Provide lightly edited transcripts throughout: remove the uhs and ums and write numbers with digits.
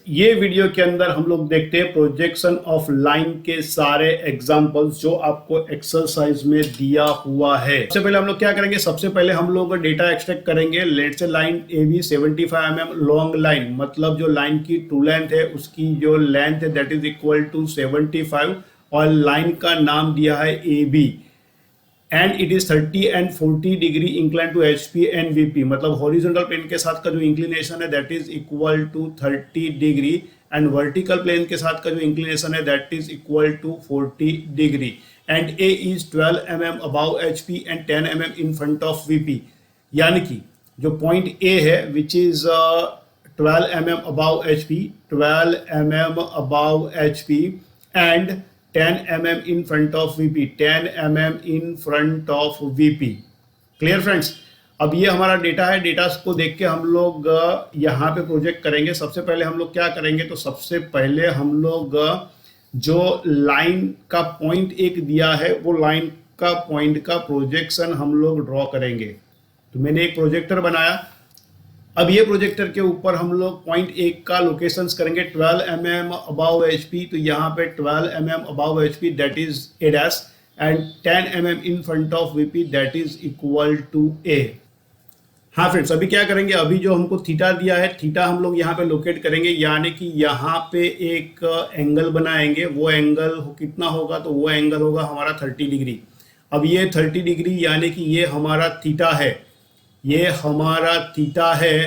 ये वीडियो के अंदर हम लोग देखते हैं प्रोजेक्शन ऑफ लाइन के सारे एग्जांपल्स जो आपको एक्सरसाइज में दिया हुआ है। सबसे पहले हम लोग क्या करेंगे, सबसे पहले हम लोग डेटा एक्सट्रैक्ट करेंगे। Let's say line A B 75 mm long line, मतलब जो लाइन की ट्रू लेंथ है उसकी जो लेंथ है दैट इज इक्वल टू 75 और लाइन का नाम दिया है A B and it is 30 and 40 degree incline to HP and VP, मतलब हॉरिजॉन्टल प्लेन के साथ का जो इंक्लिनेशन है that is equal to 30 degree and vertical plane के साथ का जो इंक्लिनेशन है that is equal to 40 degree and A is 12 mm above HP and 10 mm in front of VP। यानी कि जो पॉइंट A है which is 12 mm above HP, 12 mm above HP and 10 mm in front of VP, 10 mm in front of VP। Clear friends, अब ये हमारा data है। Data को देख के हम लोग यहाँ पे प्रोजेक्ट करेंगे। सबसे पहले हम लोग क्या करेंगे, तो सबसे पहले हम लोग जो लाइन का पॉइंट एक दिया है वो लाइन का पॉइंट का प्रोजेक्शन हम लोग ड्रॉ करेंगे। तो मैंने एक प्रोजेक्टर बनाया। अब ये प्रोजेक्टर के ऊपर हम लोग पॉइंट एक का लोकेशंस करेंगे 12 mm अबाव HP, तो यहाँ पे 12 mm above HP that is A dash and 10 mm in front of VP that is equal to A। हाँ फ्रेंड्स, अभी क्या करेंगे, अभी जो हमको थीटा दिया है थीटा हम लोग यहाँ पे लोकेट करेंगे, यानी कि यहाँ पे एक एंगल बनाएंगे। वो एंगल कितना होगा, तो वो एंगल होगा हमारा 30 डिग्री। अब ये 30 डिग्री यानी कि ये हमारा थीटा है, ये हमारा थीटा है।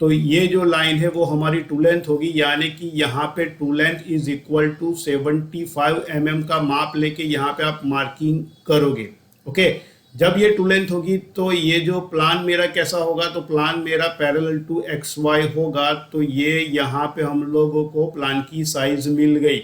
तो ये जो लाइन है वो हमारी टू लेंथ होगी, यानी कि यहाँ पे true length is equal to 75 mm का माप लेके यहाँ पे आप मार्किंग करोगे। ओके, जब ये टू लेंथ होगी तो ये जो प्लान मेरा कैसा होगा, तो प्लान मेरा पैरेलल टू XY होगा। तो ये यहाँ पे हम लोगों को प्लान की साइज मिल गई,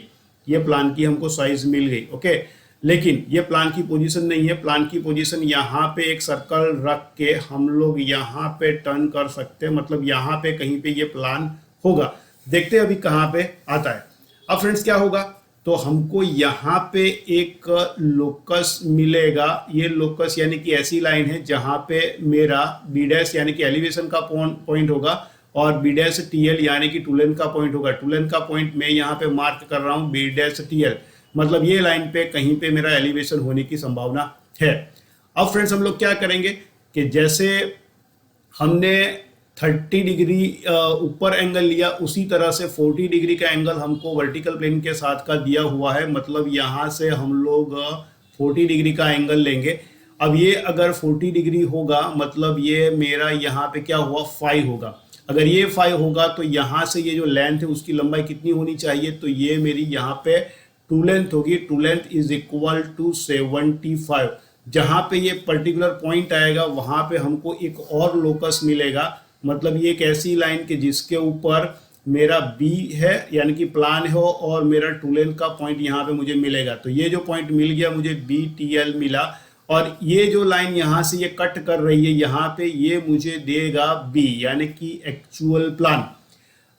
ये प्लान की हमको साइज मिल गई। ओके, लेकिन ये प्लान की पोजीशन नहीं है। प्लान की पोजीशन यहाँ पे एक सर्कल रख के हम लोग यहाँ पे टर्न कर सकते हैं, मतलब यहाँ पे कहीं पे ये प्लान होगा। देखते हैं अभी कहाँ पे आता है। अब फ्रेंड्स क्या होगा, तो हमको यहाँ पे एक लोकस मिलेगा। ये लोकस यानी कि ऐसी लाइन है जहाँ पे मेरा बी डैश यानी कि एलिवेशन का पॉइंट होगा और बी डैश TL यानी कि टू लेंथ का पॉइंट होगा। टू लेंथ का पॉइंट मैं यहाँ पे मार्क कर रहा हूँ बी डैश TL, मतलब ये लाइन पे कहीं पे मेरा एलिवेशन होने की संभावना है। अब फ्रेंड्स हम लोग क्या करेंगे कि जैसे हमने 30 डिग्री ऊपर एंगल लिया, उसी तरह से 40 डिग्री का एंगल हमको वर्टिकल प्लेन के साथ का दिया हुआ है। मतलब यहाँ से हम लोग 40 डिग्री का एंगल लेंगे। अब ये अगर 40 डिग्री होगा मतलब ये मेरा यहाँ पे क्या हुआ, 5 होगा। अगर ये 5 होगा तो यहाँ से ये जो लेंथ है उसकी लंबाई कितनी होनी चाहिए, तो ये मेरी यहाँ पे टू लेंथ होगी। True length is equal to 75। जहां पे ये पर्टिकुलर पॉइंट आएगा वहां पे हमको एक और लोकस मिलेगा, मतलब ये एक ऐसी लाइन के जिसके ऊपर मेरा B है यानी कि प्लान है और मेरा टू लेंथ का पॉइंट यहाँ पे मुझे मिलेगा। तो ये जो पॉइंट मिल गया मुझे BTL मिला और ये जो लाइन यहाँ से ये कट कर रही है यहाँ पे, ये मुझे देगा B यानी कि एक्चुअल प्लान।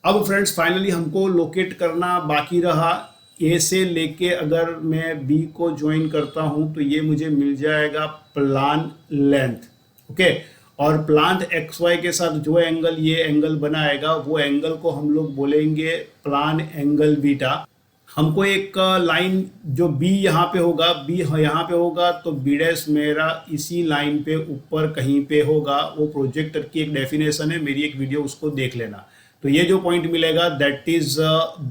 अब फ्रेंड्स फाइनली हमको लोकेट करना बाकी रहा। A से लेके अगर मैं B को ज्वाइन करता हूं तो ये मुझे मिल जाएगा प्लान लेंथ। ओके, और प्लान XY के साथ जो एंगल ये एंगल बनाएगा वो एंगल को हम लोग बोलेंगे प्लान एंगल बीटा। हमको एक लाइन जो B यहाँ पे होगा, B यहाँ पे होगा तो B डैश मेरा इसी लाइन पे ऊपर कहीं पे होगा। वो प्रोजेक्टर की एक डेफिनेशन है, मेरी एक वीडियो उसको देख लेना। तो ये जो पॉइंट मिलेगा दैट इज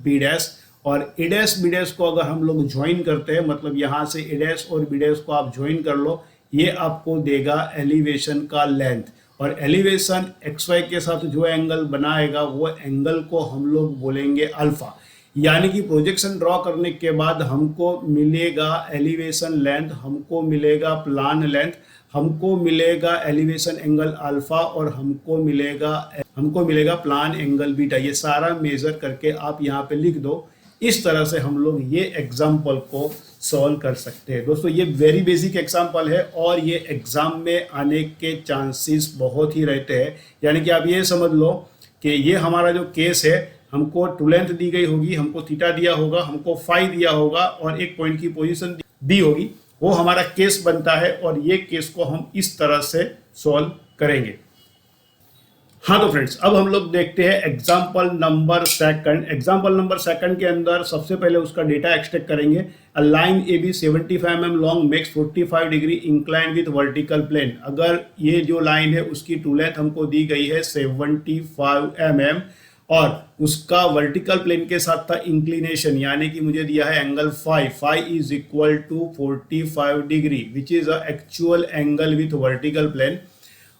B डैश और A डैश B डैश को अगर हम लोग ज्वाइन करते हैं, मतलब यहाँ से A डैश और B डैश को आप ज्वाइन कर लो, ये आपको देगा एलिवेशन का लेंथ। और एलिवेशन XY के साथ जो एंगल बनाएगा वो एंगल को हम लोग बोलेंगे अल्फा। यानी कि प्रोजेक्शन ड्रॉ करने के बाद हमको मिलेगा एलिवेशन लेंथ, हमको मिलेगा प्लान लेंथ, हमको मिलेगा एलिवेशन एंगल अल्फा और हमको मिलेगा प्लान एंगल बीटा। ये सारा मेजर करके आप यहाँ पे लिख दो। इस तरह से हम लोग ये एग्जाम्पल को सॉल्व कर सकते हैं। दोस्तों ये वेरी बेसिक एग्जाम्पल है और ये एग्जाम में आने के चांसेस बहुत ही रहते हैं। यानी कि आप ये समझ लो कि ये हमारा जो केस है, हमको टू लेंथ दी गई होगी, हमको थीटा दिया होगा, हमको फाई दिया होगा और एक पॉइंट की पोजीशन दी होगी, वो हमारा केस बनता है और ये केस को हम इस तरह से सॉल्व करेंगे। हाँ तो फ्रेंड्स, अब हम लोग देखते हैं example number second. Example number second के अंदर सबसे पहले उसका डेटा एक्सट्रैक्ट करेंगे। A line A B 75 mm long makes 45 degree incline with vertical plane. अगर ये जो लाइन है उसकी टू लेंथ हमको दी गई है 75 mm और उसका वर्टिकल प्लेन के साथ था इंक्लिनेशन, यानी कि मुझे दिया है angle phi is equal to 45 degree which is a actual angle with vertical plane,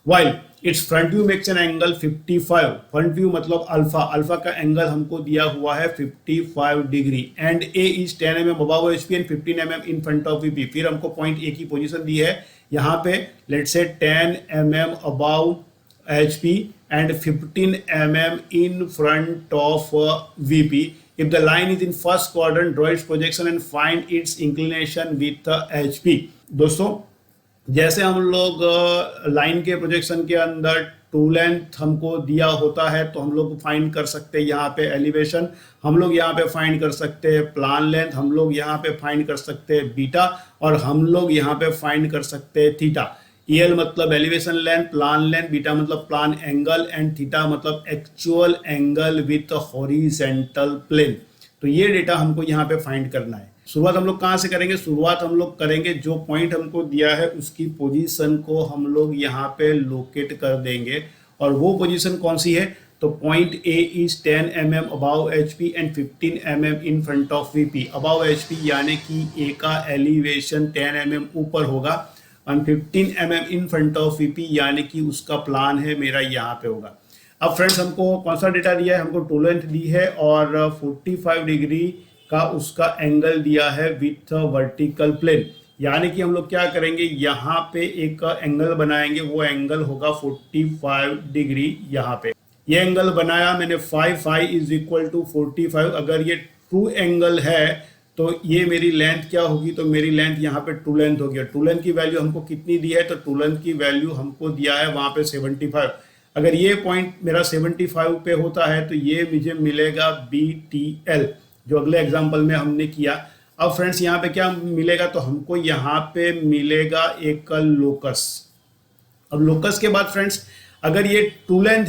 while its front view makes an angle 55। Front view मतलब अल्फा का एंगल हमको दिया हुआ है 55 degree and A is 10 mm above HP and 15 mm in front of VP. फिर हमको point A की position दी है यहाँ पे, let's say 10 mm above HP and 15 mm in front of VP. If the line is in first quadrant, draw its projection and find its inclination with HP। दोस्तों, जैसे हम लोग लाइन के projection के अंदर टू लेंथ हमको दिया होता है तो हम लोग फाइंड कर सकते हैं यहाँ पे एलिवेशन, हम लोग यहाँ पे फाइंड कर सकते हैं प्लान लेंथ, हम लोग यहाँ पे फाइंड कर सकते हैं बीटा और हम लोग यहाँ पे फाइंड कर सकते हैं थीटा। EL मतलब elevation length, plan length, beta मतलब प्लान एंगल एंड थीटा मतलब actual angle with horizontal plane. तो ये डेटा हमको यहाँ पे फाइंड करना है। शुरुआत हम लोग कहाँ से करेंगे? शुरुआत हम लोग करेंगे जो पॉइंट हमको दिया है उसकी पोजीशन को हम लोग यहाँ पे लोकेट कर देंगे। और वो पोजीशन कौन सी है? तो point A is 10 mm above HP and 15 mm in front of VP. Above HP यानी कि ए का एलिवेशन 10 mm ऊपर होगा और 15 mm in front of VP यानी कि उसका प्लान है मेरा यहाँ पे होगा। अब फ्रेंड्स, हमको कौन सा डेटा दिया है? हमको टू लेंथ दी है और 45 डिग्री का उसका एंगल दिया है विथ वर्टिकल प्लेन, यानी कि हम लोग क्या करेंगे, यहाँ पे एक एंगल बनाएंगे, वो एंगल होगा 45 डिग्री। यहाँ पे ये एंगल बनाया मैंने, फाई इज इक्वल टू 45। अगर ये ट्रू एंगल है तो ये मेरी लेंथ क्या होगी? तो मेरी लेंथ यहाँ पे टू लेंथ होगी। टू लेंथ की वैल्यू हमको कितनी दी है? तो टू लेंथ की वैल्यू हमको दिया है वहाँ पे 75। अगर ये पॉइंट मेरा 75 पे होता है तो ये मुझे मिलेगा BTL, जो अगले एग्जाम्पल में हमने किया। अब फ्रेंड्स, यहाँ पे क्या मिलेगा? तो हमको यहाँ पे मिलेगा एक लोकस। अब लोकस के बाद फ्रेंड्स, अगर ये टू लेंथ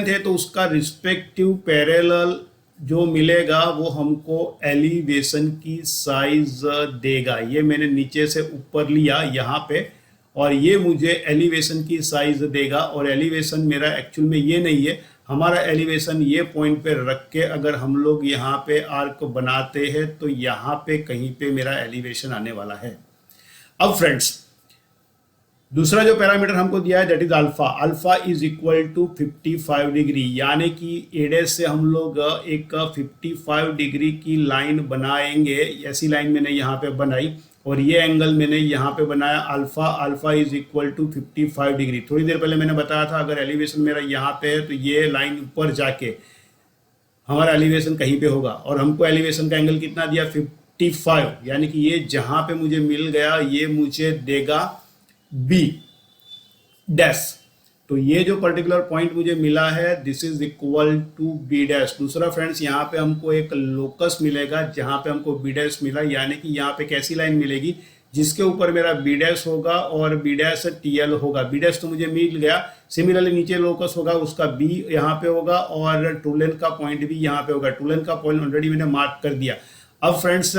है तो उसका रिस्पेक्टिव पैरेलल जो मिलेगा वो हमको एलिवेशन की साइज देगा। ये मैंने नीचे से ऊपर लिया यहाँ पे और ये मुझे एलिवेशन की साइज देगा। और एलिवेशन मेरा एक्चुअल में ये नहीं है, हमारा एलिवेशन ये पॉइंट पे रख के अगर हम लोग यहाँ पे आर्क बनाते हैं तो यहाँ पे कहीं पे मेरा एलिवेशन आने वाला है। अब फ्रेंड्स, दूसरा जो पैरामीटर हमको दिया है that is alpha is equal to 55 degree, यानी कि ए डैश से हम लोग एक 55 डिग्री की लाइन बनाएंगे। ऐसी लाइन मैंने यहाँ पे बनाई और ये एंगल मैंने यहाँ पे बनाया alpha is equal to 55 degree. थोड़ी देर पहले मैंने बताया था अगर एलिवेशन मेरा यहाँ पे है तो ये लाइन ऊपर जाके हमारा एलिवेशन कहीं पे होगा और हमको एलिवेशन का एंगल कितना दिया? 55, यानी कि ये जहाँ पे मुझे मिल गया ये मुझे देगा B डैश। तो ये जो पर्टिकुलर पॉइंट मुझे मिला है this is equal to B dash. दूसरा फ्रेंड्स, यहाँ पे हमको एक लोकस मिलेगा जहाँ पे हमको B डैश मिला, यानी कि यहाँ पे कैसी लाइन मिलेगी जिसके ऊपर मेरा B डैश होगा और B डैश TL होगा। B डैश तो मुझे मिल गया, सिमिलरली नीचे लोकस होगा उसका B यहाँ पे होगा और टू लेंथ का पॉइंट भी यहाँ पे होगा। टू लेंथ का पॉइंट ऑलरेडी मैंने मार्क कर दिया। अब फ्रेंड्स,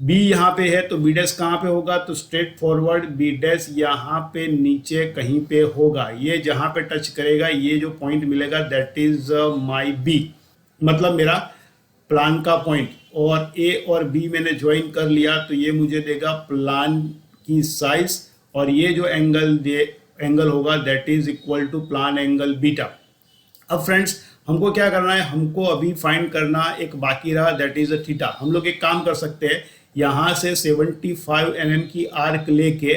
B यहाँ पे है तो B डैश कहाँ पे होगा? तो स्ट्रेट फॉरवर्ड B डैश यहाँ पे नीचे कहीं पे होगा। ये जहाँ पे टच करेगा ये जो पॉइंट मिलेगा दैट इज माई B, मतलब मेरा प्लान का पॉइंट। और A और B मैंने ज्वाइन कर लिया तो ये मुझे देगा प्लान की साइज और ये जो एंगल होगा that is equal to plan angle beta. अब फ्रेंड्स, हमको क्या करना है? हमको अभी फाइंड करना एक बाकी रहा दैट इज थीटा। हम लोग एक काम कर सकते हैं, यहाँ से 75 mm की आर्क लेके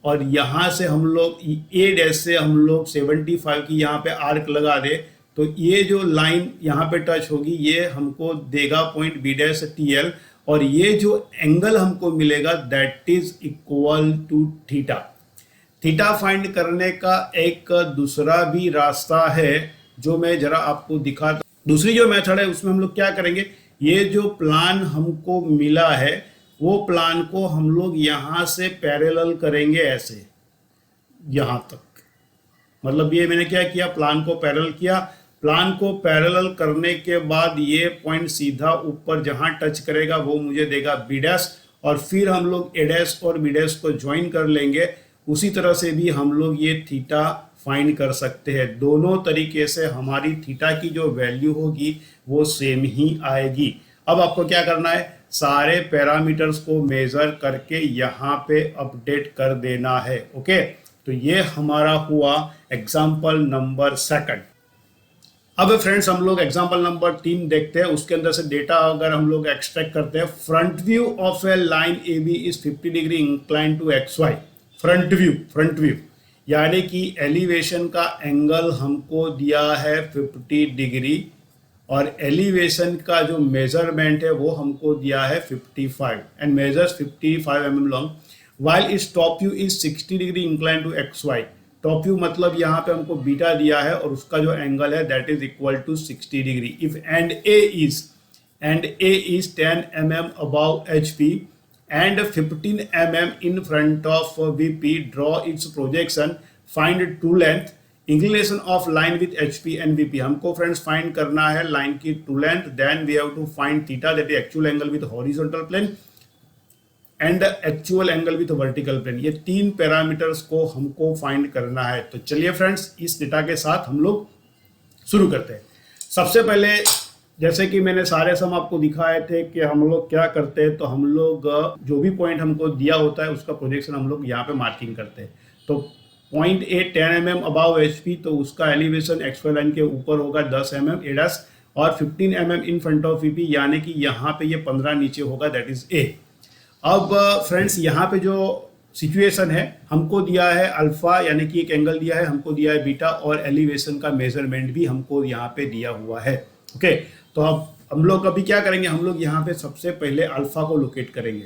और यहाँ से हम लोग A डैश से हम लोग 75 की यहाँ पे आर्क लगा दे तो ये जो लाइन यहाँ पे टच होगी ये हमको देगा पॉइंट B डैश TL और ये जो एंगल हमको मिलेगा that is equal to theta. Theta find करने का एक दूसरा भी रास्ता है जो मैं जरा आपको दिखाता। दूसरी जो मेथड है उसमें हम लोग क्या करेंगे, ये जो प्लान हमको मिला है वो प्लान को हम लोग यहाँ से पैरेलल करेंगे ऐसे यहाँ तक। मतलब ये मैंने क्या किया, प्लान को पैरेलल किया। प्लान को पैरेलल करने के बाद ये पॉइंट सीधा ऊपर जहां टच करेगा वो मुझे देगा बी डैश, और फिर हम लोग ए डैश और बी डैश को ज्वाइन कर लेंगे। उसी तरह से भी हम लोग ये थीटा फाइंड कर सकते हैं। दोनों तरीके से हमारी थीटा की जो वैल्यू होगी वो सेम ही आएगी। अब आपको क्या करना है, सारे पैरामीटर्स को मेजर करके यहाँ पे अपडेट कर देना है। ओके, तो ये हमारा हुआ एग्जाम्पल नंबर 2। अब फ्रेंड्स हम लोग एग्जाम्पल नंबर 3 देखते हैं। उसके अंदर से डेटा अगर हम लोग एक्सट्रैक्ट करते हैं, front view of A line A B is 50 degree incline to X Y. Front view यानी कि एलिवेशन का एंगल हमको दिया है 50 डिग्री, और एलिवेशन का जो मेजरमेंट है वो हमको दिया है 55 and measures 55 mm long, while its top view is 60 degree incline to X Y. Top view मतलब यहाँ पे हमको बीटा दिया है और उसका जो एंगल है that is equal to 60 degree. If end A is 10 mm above HP and 15 mm in front of VP, draw its projection, find true length, inclination of line with HP and VP। हमको friends find करना है line की true length, then we have to find theta that is actual angle with horizontal plane and actual angle with vertical plane. ये 3 parameters को हमको find करना है। तो चलिए फ्रेंड्स इस डेटा के साथ हम लोग शुरू करते हैं। सबसे पहले जैसे कि मैंने सारे सम आपको दिखाए थे कि हम लोग क्या करते हैं, तो हम लोग जो भी पॉइंट हमको दिया होता है उसका प्रोजेक्शन हम लोग यहाँ पे मार्किंग करते हैं। तो पॉइंट ए 10 mm अबाव HP, तो उसका एलिवेशन एक्सवाई लाइन के ऊपर होगा 10 mm ए डैश, और 15 mm in front of VP यानी कि यहाँ पे ये 15 नीचे होगा, दैट इज ए। अब फ्रेंड्स यहाँ पे जो सिचुएशन है, हमको दिया है अल्फा यानी कि एक एंगल दिया है, हमको दिया है बीटा, और एलिवेशन का मेजरमेंट भी हमको यहाँ पे दिया हुआ है। ओके, तो अब हम लोग अभी क्या करेंगे, हम लोग यहाँ पे सबसे पहले अल्फा को लोकेट करेंगे।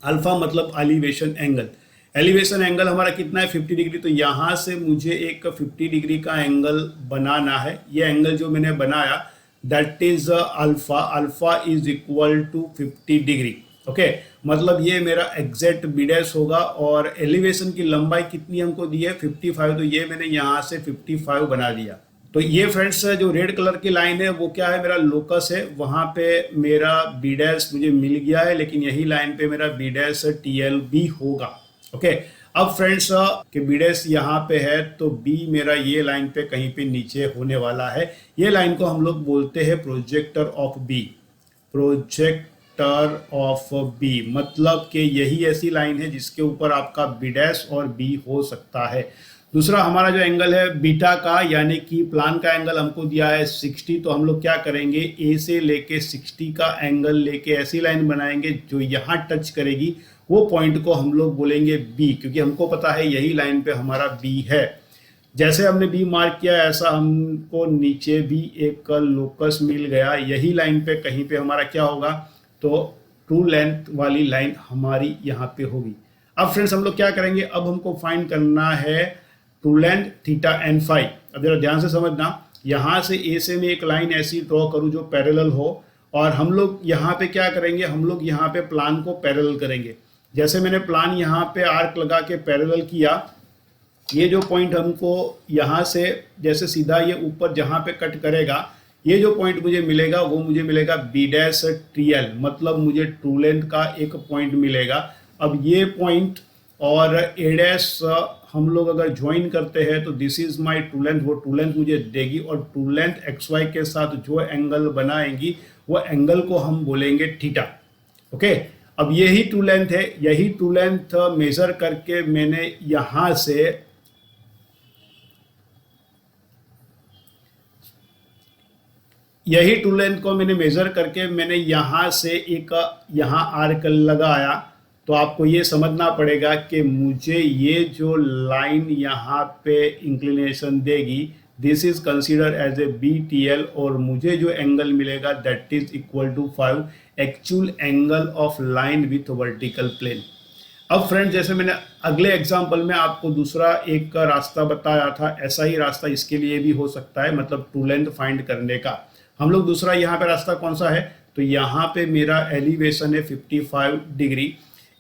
अल्फा मतलब एलिवेशन एंगल। एलिवेशन एंगल हमारा कितना है 50 डिग्री, तो यहाँ से मुझे एक 50 डिग्री का एंगल बनाना है। ये एंगल जो मैंने बनाया that is alpha. Alpha is equal to 50 degree. Okay, मतलब ये मेरा एग्जैक्ट बी डैश होगा, और एलिवेशन की लंबाई कितनी हमको दी है 55, तो ये मैंने यहाँ से 55 बना दिया। तो ये फ्रेंड्स जो रेड कलर की लाइन है वो क्या है, मेरा लोकस है, वहां पे मेरा बी डैश मुझे मिल गया है, लेकिन यही लाइन पे मेरा बी डैश TL भी होगा। ओके, अब फ्रेंड्स कि बी डैश यहाँ पे है, तो बी मेरा ये लाइन पे कहीं पे नीचे होने वाला है। ये लाइन को हम लोग बोलते हैं projector of B. Projector of B मतलब कि यही ऐसी लाइन है जिसके ऊपर आपका बी डैश और बी हो सकता है। दूसरा हमारा जो एंगल है बीटा का, यानी कि प्लान का एंगल हमको दिया है 60, तो हम लोग क्या करेंगे, ए से लेके 60 का एंगल लेके ऐसी लाइन बनाएंगे जो यहाँ टच करेगी, वो पॉइंट को हम लोग बोलेंगे बी, क्योंकि हमको पता है यही लाइन पे हमारा बी है। जैसे हमने बी मार्क किया ऐसा हमको नीचे भी एक लोकस मिल गया, यही लाइन पे कहीं पे हमारा क्या होगा, तो ट्रू लेंथ वाली लाइन हमारी यहाँ पे होगी। अब फ्रेंड्स हम लोग क्या करेंगे, अब हमको फाइंड करना है true length theta and phi. अब जरा ध्यान से समझना, यहाँ से ए से मैं एक लाइन ऐसी ड्रॉ करूँ जो पैरेलल हो, और हम लोग यहाँ पे क्या करेंगे, हम लोग यहाँ पे प्लान को पैरेलल करेंगे। जैसे मैंने प्लान यहाँ पे आर्क लगा के पैरेलल किया, ये जो पॉइंट हमको यहाँ से जैसे सीधा ये ऊपर जहाँ पे कट करेगा, ये जो पॉइंट मुझे मिलेगा वो मुझे मिलेगा बी डैश TL, मतलब मुझे ट्रू लेंथ का एक पॉइंट मिलेगा। अब ये पॉइंट और ए डैश हम लोग अगर ज्वाइन करते हैं तो this is my true length, वो ट्रू लेंथ मुझे देगी, और ट्रू लेंथ XY के साथ जो एंगल बनाएंगी वो एंगल को हम बोलेंगे थीटा। ओके, अब यही ट्रू लेंथ है, यही ट्रू लेंथ मेजर करके मैंने यहाँ से यही ट्रू लेंथ को मैंने मेजर करके मैंने यहाँ से एक यहाँ आर्क लगाया। तो आपको ये समझना पड़ेगा कि मुझे ये जो लाइन यहाँ पे इंक्लिनेशन देगी this is consider as A BTL, और मुझे जो एंगल मिलेगा that is equal to 5 actual angle of line with vertical plane. अब फ्रेंड जैसे मैंने अगले एग्जाम्पल में आपको दूसरा एक रास्ता बताया था, ऐसा ही रास्ता इसके लिए भी हो सकता है, मतलब ट्रू लेंथ फाइंड करने का। हम लोग दूसरा यहाँ पे रास्ता कौन सा है, तो यहाँ पे मेरा एलिवेशन है 55 डिग्री।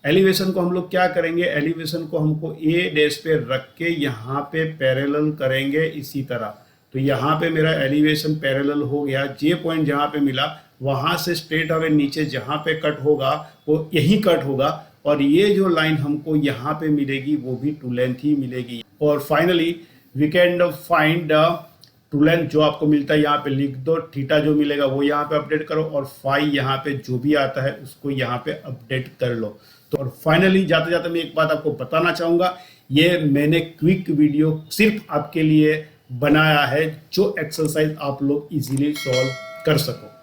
एलिवेशन को हम लोग क्या करेंगे, एलिवेशन को हमको ए डैश पे रख के यहाँ पे पैरेलल करेंगे इसी तरह। तो यहाँ पे मेरा एलिवेशन पैरेलल हो गया, जे पॉइंट जहाँ पे मिला वहां से स्ट्रेट अवे नीचे जहाँ पे कट होगा वो यही कट होगा, और ये जो लाइन हमको यहाँ पे मिलेगी वो भी टू लेंथ ही मिलेगी। और finally we can find true length जो आपको मिलता है यहाँ पे लिख दो, थीटा जो मिलेगा वो यहाँ पे अपडेट करो, और फाई यहाँ पे जो भी आता है उसको यहाँ पे अपडेट कर लो। तो और फाइनली जाते जाते मैं एक बात आपको बताना चाहूंगा, ये मैंने क्विक वीडियो सिर्फ आपके लिए बनाया है जो एक्सरसाइज आप लोग इजीली सॉल्व कर सको।